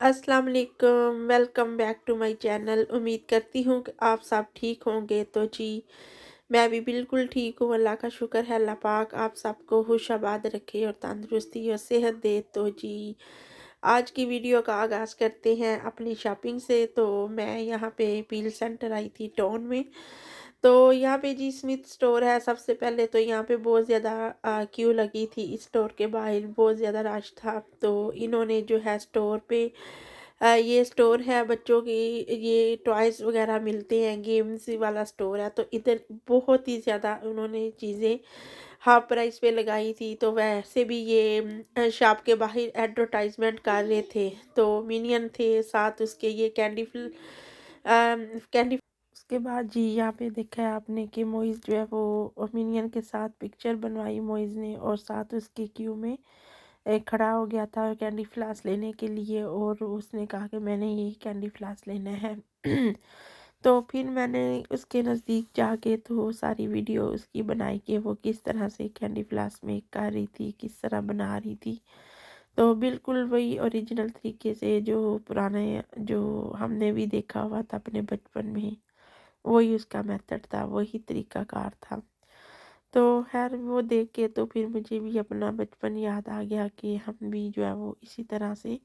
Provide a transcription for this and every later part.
अस्सलाम वालेकुम, welcome back to my channel. उम्मीद करती हूँ कि आप सब ठीक होंगे। तो जी मैं भी बिल्कुल ठीक हूँ। अल्लाह का शुक्र है, अल्लाह पाक आप सबको खुश आबाद रखे और तंदुरुस्ती और सेहत दे। तो जी आज की वीडियो का आगाज़ करते हैं अपनी शॉपिंग से। तो मैं यहाँ पे पील सेंटर आई थी टाउन में। तो यहाँ पे जी स्मिथ स्टोर है। सबसे पहले तो यहाँ पे बहुत ज़्यादा क्यू लगी थी। इस स्टोर के बाहर बहुत ज़्यादा रश था। तो इन्होंने जो है स्टोर पे ये स्टोर है बच्चों की, ये टॉयज़ वगैरह मिलते हैं, गेम्स वाला स्टोर है। तो इधर बहुत ही ज़्यादा उन्होंने चीज़ें हाफ प्राइस पे लगाई थी। तो वैसे भी ये शॉप के बाहर एडवर्टाइजमेंट कर रहे थे। तो मिनियन थे, साथ उसके ये कैंडी। उसके बाद जी यहाँ पे देखा है आपने कि मोइज़ जो है वो मिनियन के साथ पिक्चर बनवाई मोइज़ ने, और साथ उसके क्यू में खड़ा हो गया था कैंडी फ्लास लेने के लिए, और उसने कहा कि मैंने यही कैंडी फ्लास लेना है। तो फिर मैंने उसके नज़दीक जाके तो सारी वीडियो उसकी बनाई कि वो किस तरह से कैंडी फ्लास मेक कर रही थी, किस तरह बना रही थी। तो बिल्कुल वही ओरिजिनल तरीके से जो पुराने जो हमने भी देखा हुआ था अपने बचपन में, वही उसका मेथड था, वही तरीक़ाकार था। तो ख़ैर वो देख के तो फिर मुझे भी अपना बचपन याद आ गया कि हम भी जो है वो इसी तरह से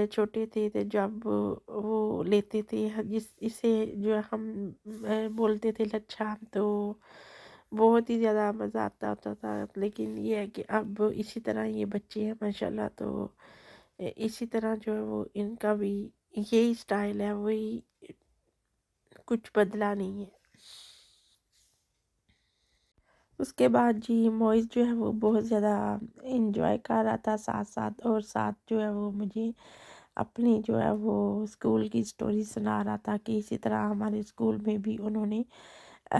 छोटे थे तो जब वो लेते थे जिस इसे जो है हम बोलते थे लच्छा। तो बहुत ही ज़्यादा मज़ा आता होता था। लेकिन ये है कि अब इसी तरह ये बच्चे हैं माशाल्लाह। तो इसी तरह जो है वो इनका भी यही स्टाइल है, वही, कुछ बदला नहीं है। उसके बाद जी मोइज़ जो है वो बहुत ज़्यादा इंजॉय कर रहा था साथ साथ, और साथ जो है वो मुझे अपनी जो है वो स्कूल की स्टोरी सुना रहा था कि इसी तरह हमारे स्कूल में भी उन्होंने अ,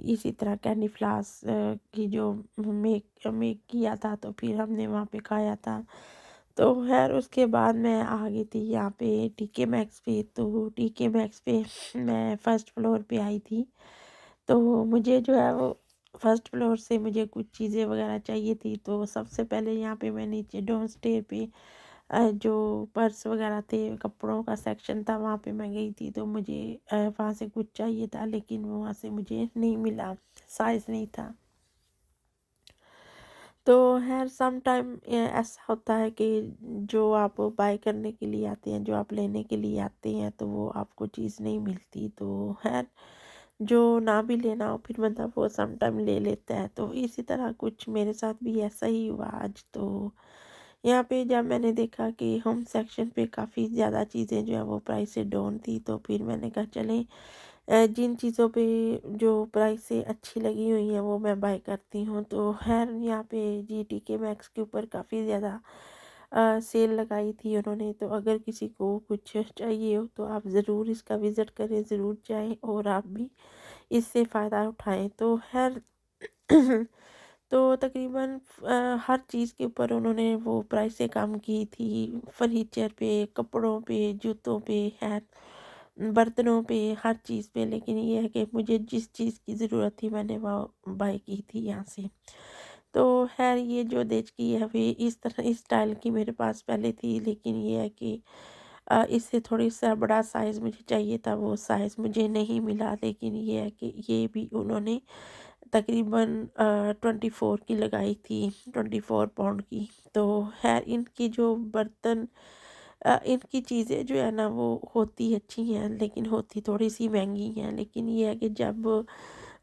इसी तरह कैंडी फ्लास की जो मेक मेक किया था, तो फिर हमने वहाँ पे खाया था। तो खैर उसके बाद मैं आ गई थी यहाँ पे टीके मैक्स पे। तो टीके मैक्स पे मैं फ़र्स्ट फ्लोर पे आई थी। तो मुझे जो है वो फर्स्ट फ्लोर से मुझे कुछ चीज़ें वगैरह चाहिए थी। तो सबसे पहले यहाँ पे मैं नीचे डाउन स्टेयर पे जो पर्स वगैरह थे, कपड़ों का सेक्शन था, वहाँ पे मैं गई थी। तो मुझे वहाँ से कुछ चाहिए था, लेकिन वो वहाँ से मुझे नहीं मिला, साइज़ नहीं था। तो खैर सम टाइम ऐसा होता है कि जो आप बाय करने के लिए आते हैं, जो आप लेने के लिए आते हैं, तो वो आपको चीज़ नहीं मिलती। तो खैर जो ना भी लेना हो फिर मतलब वो सम टाइम ले लेता है। तो इसी तरह कुछ मेरे साथ भी ऐसा ही हुआ आज। तो यहाँ पे जब मैंने देखा कि होम सेक्शन पे काफ़ी ज़्यादा चीज़ें जो है वो प्राइस से डाउन थी, तो फिर मैंने कहा चलें जिन चीज़ों पे जो प्राइसें अच्छी लगी हुई हैं वो मैं बाय करती हूँ। तो खैर यहाँ पे जी के मैक्स के ऊपर काफ़ी ज़्यादा सेल लगाई थी उन्होंने। तो अगर किसी को कुछ चाहिए हो तो आप ज़रूर इसका विज़िट करें, ज़रूर जाएं और आप भी इससे फ़ायदा उठाएं। तो खैर तो तकरीबन हर चीज़ के ऊपर उन्होंने वो प्राइसें कम की थी, फर्नीचर पे, कपड़ों पे, जूतों पे, खैर बर्तनों पे, हर चीज़ पे। लेकिन ये है कि मुझे जिस चीज़ की ज़रूरत थी मैंने वो बाय की थी यहाँ से। तो खैर ये जो देश की है वे इस तरह इस स्टाइल की मेरे पास पहले थी, लेकिन ये है कि इससे थोड़ी सा बड़ा साइज़ मुझे चाहिए था, वो साइज़ मुझे नहीं मिला। लेकिन ये है कि ये भी उन्होंने तकरीबन 24 की लगाई थी, 24 पाउंड की। तो खैर इनकी जो बर्तन इनकी चीज़ें जो है ना वो होती अच्छी हैं, लेकिन होती थोड़ी सी महंगी हैं। लेकिन ये है कि जब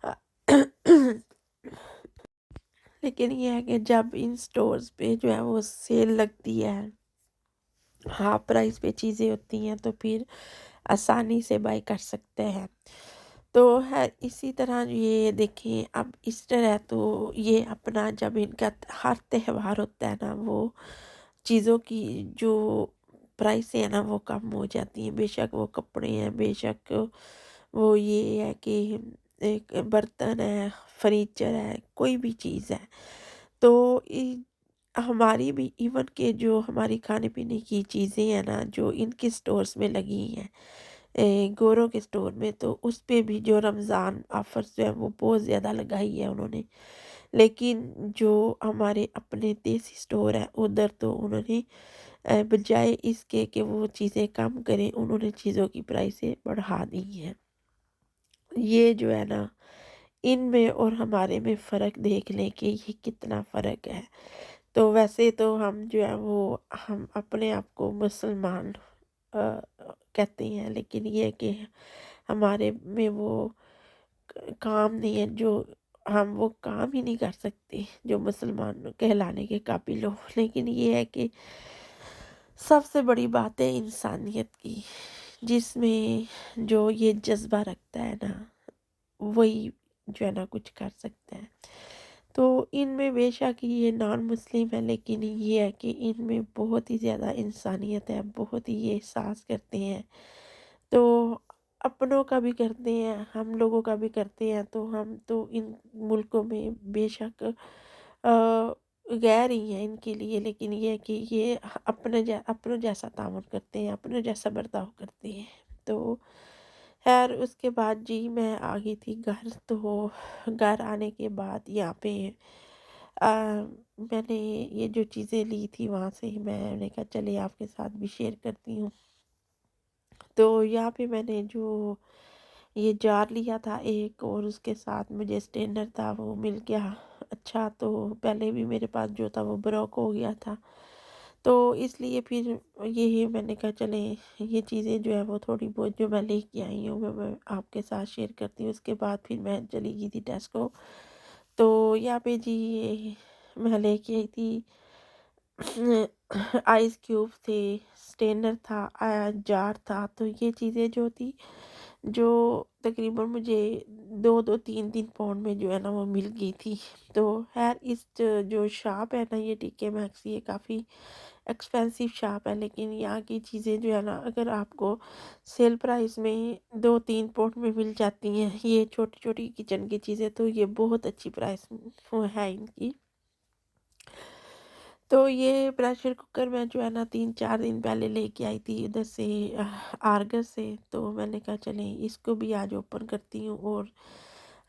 अ, लेकिन ये है कि जब इन स्टोर्स पे जो है वो सेल लगती है, हाफ प्राइस पे चीज़ें होती हैं, तो फिर आसानी से बाय कर सकते हैं। तो है इसी तरह ये देखें अब ईस्टर है, तो ये अपना जब इनका हर त्यौहार होता है ना, वो चीज़ों की जो प्राइस है ना वो कम हो जाती हैं। बेशक वो कपड़े हैं, बेशक वो ये है कि एक बर्तन है, फर्नीचर है, कोई भी चीज़ है। तो हमारी भी इवन के जो हमारी खाने पीने की चीज़ें हैं ना जो इनके स्टोर्स में लगी हैं, गोरों के स्टोर में, तो उस पे भी जो रमज़ान ऑफ़र्स जो है वो बहुत ज़्यादा लगाई है उन्होंने। लेकिन जो हमारे अपने देसी स्टोर है उधर तो उन्होंने बजाय इसके कि वो चीज़ें कम करें, उन्होंने चीज़ों की प्राइसें बढ़ा दी हैं। ये जो है ना, इनमें और हमारे में फ़र्क देख लें कि ये कितना फ़र्क है। तो वैसे तो हम जो है वो हम अपने आप को मुसलमान कहते हैं, लेकिन ये है कि हमारे में वो काम नहीं है, जो हम वो काम ही नहीं कर सकते जो मुसलमान कहलाने के काबिल हो। लेकिन ये है कि सबसे बड़ी बात है इंसानियत की, जिसमें जो ये जज्बा रखता है ना, वही जो है ना कुछ कर सकता है। तो इनमें बेशक ये नॉन मुस्लिम है, लेकिन ये है कि इनमें बहुत ही ज़्यादा इंसानियत है, बहुत ही ये एहसास करते हैं। तो अपनों का भी करते हैं, हम लोगों का भी करते हैं। तो हम तो इन मुल्कों में बेशक गैर ही हैं इनके लिए, लेकिन ये है कि ये अपनों जैसा तामुन करते हैं, अपनों जैसा बर्ताव करते हैं। तो खैर उसके बाद जी मैं आ गई थी घर। तो घर आने के बाद यहाँ पे अ, मैंने ये जो चीज़ें ली थी वहाँ से ही मैंने कहा चलिए आपके साथ भी शेयर करती हूँ। तो यहाँ पे मैंने जो ये जार लिया था एक, और उसके साथ मुझे स्ट्रेनर था वो मिल गया। अच्छा, तो पहले भी मेरे पास जो था वो ब्रोक हो गया था, तो इसलिए फिर यही मैंने कहा चले ये चीज़ें जो है वो थोड़ी बहुत जो मैं लेके आई हूँ मैं आपके साथ शेयर करती हूँ। उसके बाद फिर मैं चली गई थी टेस्को। तो यहाँ पे जी ये मैं लेके आई थी आइस क्यूब थे, स्ट्रेनर था, जार था। तो ये चीज़ें जो थी, जो तकरीबन मुझे 2-2 3-3 पाउंड में जो है ना वो मिल गई थी। तो खैर इस जो शॉप है ना, ये टीके मैक्स, ये काफ़ी एक्सपेंसिव शॉप है, लेकिन यहाँ की चीज़ें जो है ना अगर आपको सेल प्राइस में 2-3 पाउंड में मिल जाती हैं, ये छोटी-छोटी किचन की चीज़ें, तो ये बहुत अच्छी प्राइस है इनकी। तो ये प्रेशर कुकर मैं जो है ना 3-4 दिन पहले लेके आई थी उधर से, आर्गस से। तो मैंने कहा चलें इसको भी आज ओपन करती हूँ और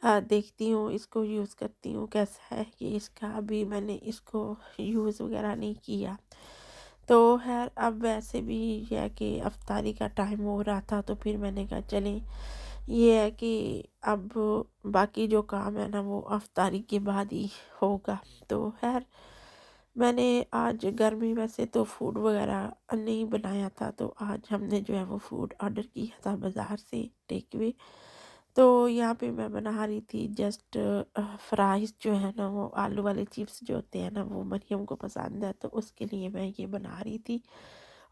देखती हूँ, इसको यूज़ करती हूँ कैसा है। कि इसका अभी मैंने इसको यूज़ वगैरह नहीं किया। तो खैर अब वैसे भी ये है कि अफ्तारी का टाइम हो रहा था, तो फिर मैंने कहा चलें ये है कि अब बाकी जो काम है ना वो अफ्तारी के बाद ही होगा। तो खैर मैंने आज घर में वैसे तो फूड वगैरह नहीं बनाया था, तो आज हमने जो है वो फूड ऑर्डर किया था बाज़ार से, टेक अवे। तो यहाँ पे मैं बना रही थी जस्ट फ्राइज़ जो है ना, वो आलू वाले चिप्स जो होते हैं ना, वो मरियम को पसंद है, तो उसके लिए मैं ये बना रही थी।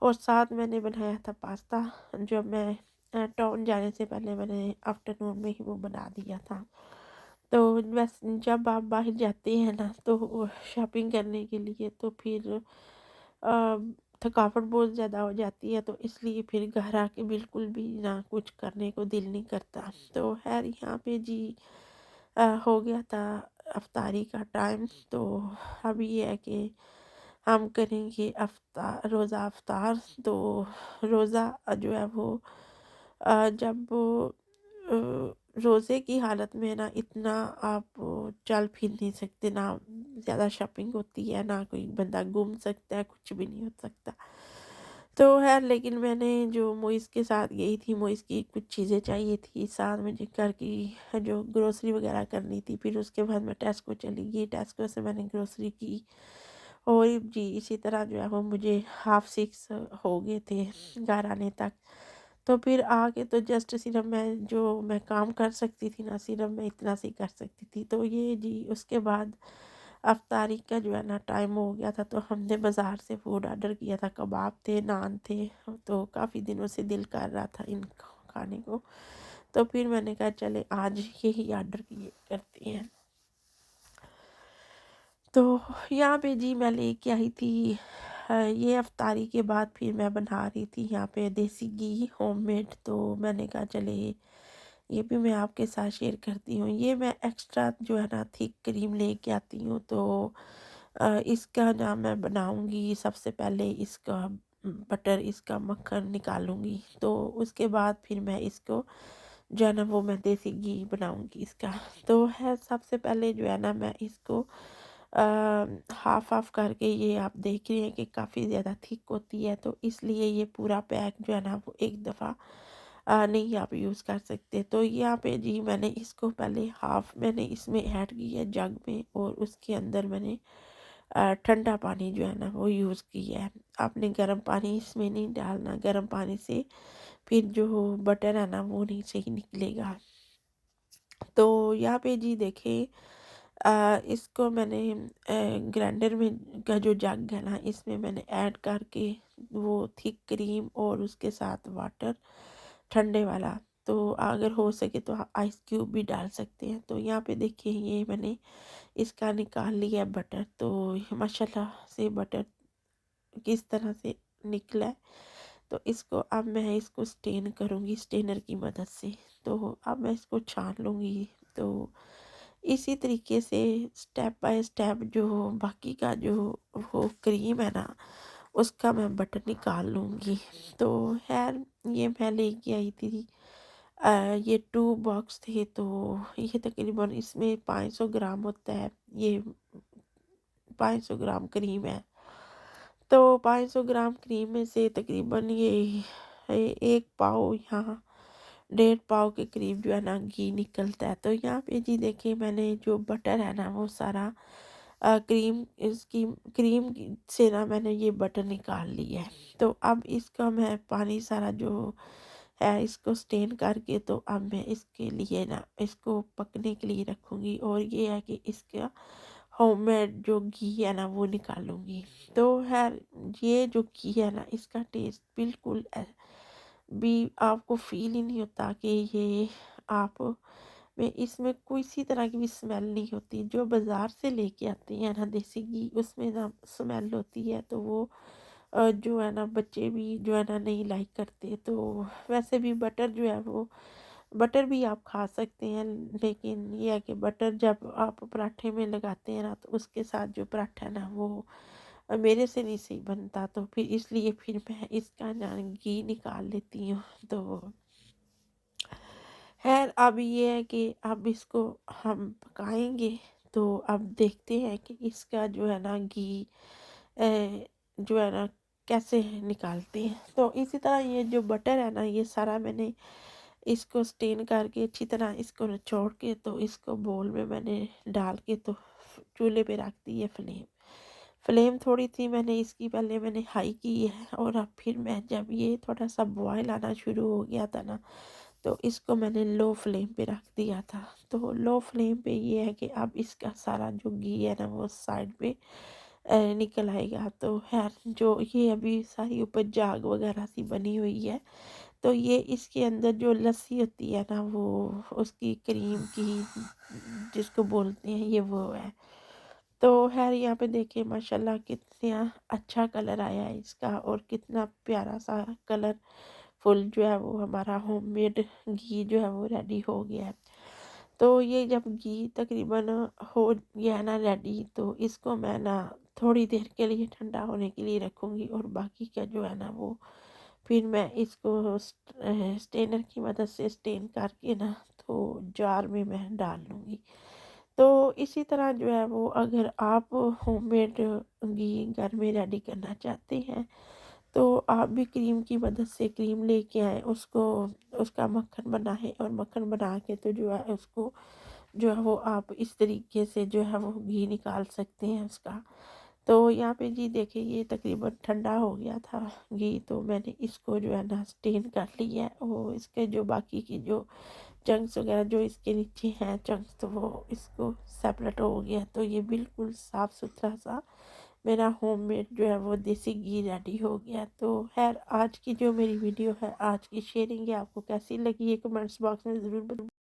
और साथ मैंने बनाया था पास्ता, जो मैं टाउन जाने से पहले मैंने आफ्टरनून में ही वो बना दिया था। तो बस जब आप बाहर जाते हैं ना तो शॉपिंग करने के लिए, तो फिर थकावट बहुत ज़्यादा हो जाती है, तो इसलिए फिर घर आके बिल्कुल भी ना कुछ करने को दिल नहीं करता। तो खैर यहाँ पे जी हो गया था अफ्तारी का टाइम। तो अब ये है कि हम करेंगे रोज़ा अफ्तार। तो रोज़ा जो है वो जब रोज़े की हालत में ना इतना आप चल फिर नहीं सकते, ना ज़्यादा शॉपिंग होती है, ना कोई बंदा घूम सकता है, कुछ भी नहीं हो सकता। तो खैर लेकिन मैंने जो मोइस के साथ गई थी, मोइस की कुछ चीज़ें चाहिए थी, साथ मुझे घर की जो ग्रोसरी वगैरह करनी थी। फिर उसके बाद मैं टेस्को चली गई, टेस्को से मैंने ग्रोसरी की। और जी इसी तरह जो है वो मुझे 6:30 हो गए थे घर आने तक। तो फिर आके तो जस्ट सिर्फ मैं काम कर सकती थी ना, सिर्फ मैं इतना सी कर सकती थी। तो ये जी उसके बाद अफ्तारी का जो है ना टाइम हो गया था, तो हमने बाज़ार से फूड ऑर्डर किया था, कबाब थे, नान थे। तो काफ़ी दिनों से दिल कर रहा था इनको खाने को, तो फिर मैंने कहा चले आज यही ऑर्डर किए करते हैं। तो यहाँ पे जी मैं लेके आई थी ये अफ्तारी के बाद फिर मैं बना रही थी यहाँ पे देसी घी होममेड। तो मैंने कहा चले ये भी मैं आपके साथ शेयर करती हूँ। ये मैं एक्स्ट्रा जो है ना थिक क्रीम लेके आती हूँ। तो इसका ना मैं बनाऊँगी सबसे पहले इसका बटर इसका मक्खन निकालूंगी। तो उसके बाद फिर मैं इसको जो है ना वो मैं देसी घी बनाऊंगी इसका। तो है सबसे पहले जो है ना मैं इसको हाफ हाफ करके, ये आप देख रहे हैं कि काफ़ी ज़्यादा थिक होती है, तो इसलिए ये पूरा पैक जो है ना वो एक दफ़ा नहीं आप यूज़ कर सकते। तो यहाँ पे जी मैंने इसको पहले हाफ मैंने इसमें ऐड किया जग में, और उसके अंदर मैंने ठंडा पानी जो है ना वो यूज़ किया है। आपने गर्म पानी इसमें नहीं डालना, गर्म पानी से फिर जो बटर है ना वो नहीं सही निकलेगा। तो यहाँ पे जी देखिए इसको मैंने ग्राइंडर में का जो जग है ना इसमें मैंने ऐड करके वो थिक क्रीम और उसके साथ वाटर ठंडे वाला, तो अगर हो सके तो आइस क्यूब भी डाल सकते हैं। तो यहाँ पे देखिए ये मैंने इसका निकाल लिया बटर। तो ये माशाल्लाह से बटर किस तरह से निकला है। तो इसको अब मैं इसको स्टेन करूँगी स्टेनर की मदद से। तो अब मैं इसको छान लूँगी। तो इसी तरीके से स्टेप बाय स्टेप जो बाकी का जो वो क्रीम है ना उसका मैं बटर निकाल लूँगी। तो खैर ये मैं लेके आई थी ये 2 बॉक्स थे। तो ये तकरीबन इसमें 500 ग्राम होता है, ये 500 ग्राम क्रीम है। तो 500 ग्राम क्रीम में से तकरीबन ये 1 पाव यहाँ 1.5 पाव के करीब जो है ना घी निकलता है। तो यहाँ पे जी देखिए मैंने जो बटर है ना वो सारा क्रीम इसकी क्रीम से ना मैंने ये बटर निकाल लिया है। तो अब इसका मैं पानी सारा जो है इसको स्टेन करके, तो अब मैं इसके लिए ना इसको पकने के लिए रखूँगी। और ये है कि इसका होममेड जो घी है ना वो निकालूंगी। तो खैर ये जो घी है ना इसका टेस्ट बिल्कुल भी आपको फील ही नहीं होता कि ये आप में इसमें किसी तरह की भी स्मेल नहीं होती। जो बाज़ार से लेके आते हैं ना देसी घी उसमें ना स्मेल होती है, तो वो जो है ना बच्चे भी जो है ना नहीं लाइक करते। तो वैसे भी बटर जो है वो बटर भी आप खा सकते हैं, लेकिन ये है कि बटर जब आप पराठे में लगाते हैं ना तो उसके साथ जो पराठा है ना वो मेरे से नहीं सही बनता। तो फिर इसलिए फिर मैं इसका ना घी निकाल लेती हूँ। तो खैर अब ये है कि अब इसको हम पकाएंगे। तो अब देखते हैं कि इसका जो है ना घी अ, जो है ना कैसे निकालते हैं। तो इसी तरह ये जो बटर है ना ये सारा मैंने इसको स्टेन करके अच्छी तरह इसको निचोड़ के, तो इसको बोल में मैंने डाल के तो चूल्हे पे रख दी है फ्लेम। फ्लेम थोड़ी थी मैंने इसकी पहले मैंने हाई की है, और अब फिर मैं जब ये थोड़ा सा बॉयल आना शुरू हो गया था ना तो इसको मैंने लो फ्लेम पे रख दिया था। तो लो फ्लेम पे ये है कि अब इसका सारा जो घी है ना वो साइड पे निकल आएगा। तो खैर जो ये अभी सारी ऊपर जाग वगैरह सी बनी हुई है, तो ये इसके अंदर जो लस्सी होती है ना वो उसकी क्रीम की जिसको बोलते हैं ये वो है। तो खैर यहाँ पे देखिए माशाल्लाह कितना अच्छा कलर आया है इसका, और कितना प्यारा सा कलर फुल जो है वो हमारा होममेड घी जो है वो रेडी हो गया है। तो ये जब घी तकरीबन हो गया है ना रेडी, तो इसको मैं ना थोड़ी देर के लिए ठंडा होने के लिए रखूँगी, और बाकी का जो है ना वो फिर मैं इसको स्टेनर की मदद से स्टेन करके ना तो जार में मैं डाल लूँगी। तो इसी तरह जो है वो अगर आप होममेड घी घर में रेडी करना चाहते हैं तो आप भी क्रीम की मदद से क्रीम लेके आए, उसको उसका मक्खन बनाए, और मक्खन बना के तो जो है उसको जो है वो आप इस तरीके से जो है वो घी निकाल सकते हैं उसका। तो यहाँ पे जी देखिए ये तकरीबन ठंडा हो गया था घी, तो मैंने इसको जो है ना स्टेन कर लिया है, और इसके जो बाकी की जो चंक्स वगैरह जो इसके नीचे हैं चंक्स, तो वो इसको सेपरेट हो गया। तो ये बिल्कुल साफ़ सुथरा सा मेरा होममेड जो है वो देसी घी रेडी हो गया। तो खैर आज की जो मेरी वीडियो है आज की शेयरिंग है आपको कैसी लगी है कमेंट्स बॉक्स में ज़रूर